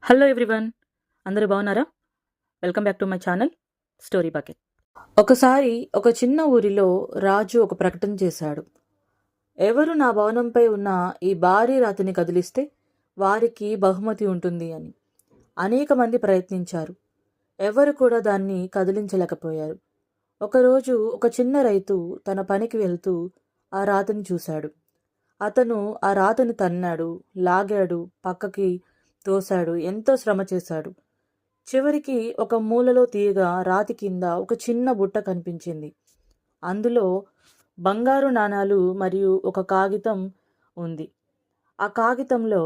Hello everyone, అందరూ బాగున్నారా? Welcome back to my channel story bucket. ఒకసారి ఒక చిన్న ఊరిలో రాజు ఒక ప్రకటన చేశాడు. ఎవరు నా భవనంపై ఉన్న ఈ భారీ రాతిని కదిలిస్తే వారికి బహుమతి ఉంటుంది అని. అనేక మంది ప్రయత్నించారు. ఎవరు కూడా దాన్ని కదిలించలేకపోయారు. ఒకరోజు ఒక చిన్న రైతు తన పనికి వెళ్తూ ఆ రాతిని చూశాడు. అతను ఆ రాతిని తన్నాడు, లాగాడు, పక్కకి తోశాడు, ఎంతో శ్రమ చేశాడు. చివరికి ఒక మూలలో తీయగా రాతి కింద ఒక చిన్న బుట్ట కనిపించింది. అందులో బంగారు నాణాలు మరియు ఒక కాగితం ఉంది. ఆ కాగితంలో,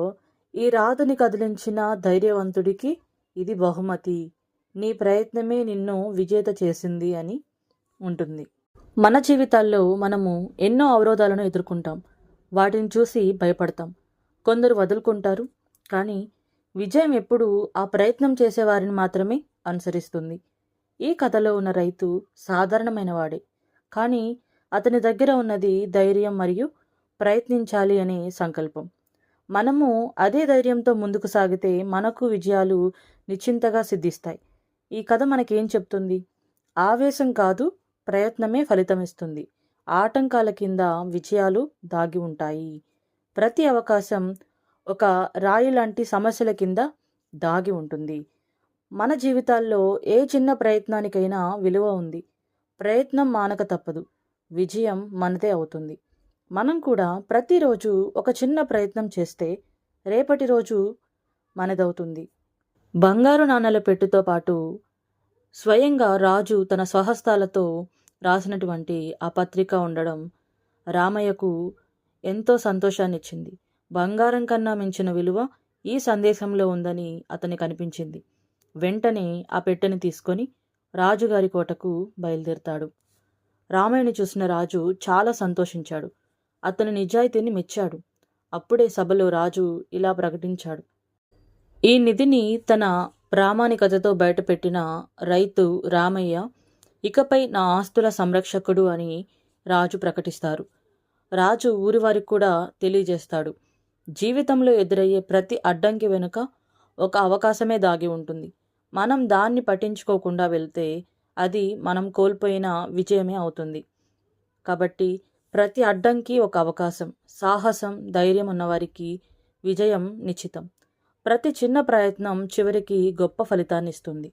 ఈ రాతిని కదిలించిన ధైర్యవంతుడికి ఇది బహుమతి, నీ ప్రయత్నమే నిన్ను విజేత చేసింది అని ఉంటుంది. మన జీవితాల్లో మనము ఎన్నో అవరోధాలను ఎదుర్కొంటాం. వాటిని చూసి భయపడతాం. కొందరు వదులుకుంటారు. కానీ విజయం ఎప్పుడూ ఆ ప్రయత్నం చేసేవారిని మాత్రమే అనుసరిస్తుంది. ఈ కథలో ఉన్న రైతు సాధారణమైన వాడే, కానీ అతని దగ్గర ఉన్నది ధైర్యం మరియు ప్రయత్నించాలి అనే సంకల్పం. మనము అదే ధైర్యంతో ముందుకు సాగితే మనకు విజయాలు నిశ్చింతగా సిద్ధిస్తాయి. ఈ కథ మనకేం చెప్తుంది? ఆవేశం కాదు, ప్రయత్నమే ఫలితమిస్తుంది. ఆటంకాల కింద విజయాలు దాగి ఉంటాయి. ప్రతి అవకాశం ఒక రాయి లాంటి సమస్యల కింద దాగి ఉంటుంది. మన జీవితాల్లో ఏ చిన్న ప్రయత్నానికైనా విలువ ఉంది. ప్రయత్నం మానక తప్పదు. విజయం మనదే అవుతుంది. మనం కూడా ప్రతిరోజు ఒక చిన్న ప్రయత్నం చేస్తే రేపటి రోజు మనదవుతుంది. బంగారు నాణాల పెట్టుతో పాటు స్వయంగా రాజు తన స్వహస్తాలతో రాసినటువంటి ఆ పత్రిక ఉండడం రామయ్యకు ఎంతో సంతోషాన్నిచ్చింది. బంగారం కన్నా మించిన విలువ ఈ సందేశంలో ఉందని అతనికి అనిపించింది. వెంటనే ఆ పెట్టెని తీసుకొని రాజుగారి కోటకు బయలుదేరతాడు. రామయ్యని చూసిన రాజు చాలా సంతోషించాడు. అతని నిజాయితీని మెచ్చాడు. అప్పుడే సభలో రాజు ఇలా ప్రకటించాడు. ఈ నిధిని తన ప్రామాణికతతో బయటపెట్టిన రైతు రామయ్య ఇకపై నా ఆస్తుల సంరక్షకుడు అని రాజు ప్రకటిస్తారు. రాజు ఊరివారికి కూడా తెలియజేస్తాడు. జీవితంలో ఎదురయ్యే ప్రతి అడ్డంకి వెనుక ఒక అవకాశమే దాగి ఉంటుంది. మనం దాన్ని పట్టించుకోకుండా వెళ్తే అది మనం కోల్పోయిన విజయమే అవుతుంది. కాబట్టి ప్రతి అడ్డంకి ఒక అవకాశం. సాహసం, ధైర్యం ఉన్నవారికి విజయం నిశ్చితం. ప్రతి చిన్న ప్రయత్నం చివరికి గొప్ప ఫలితాన్ని ఇస్తుంది.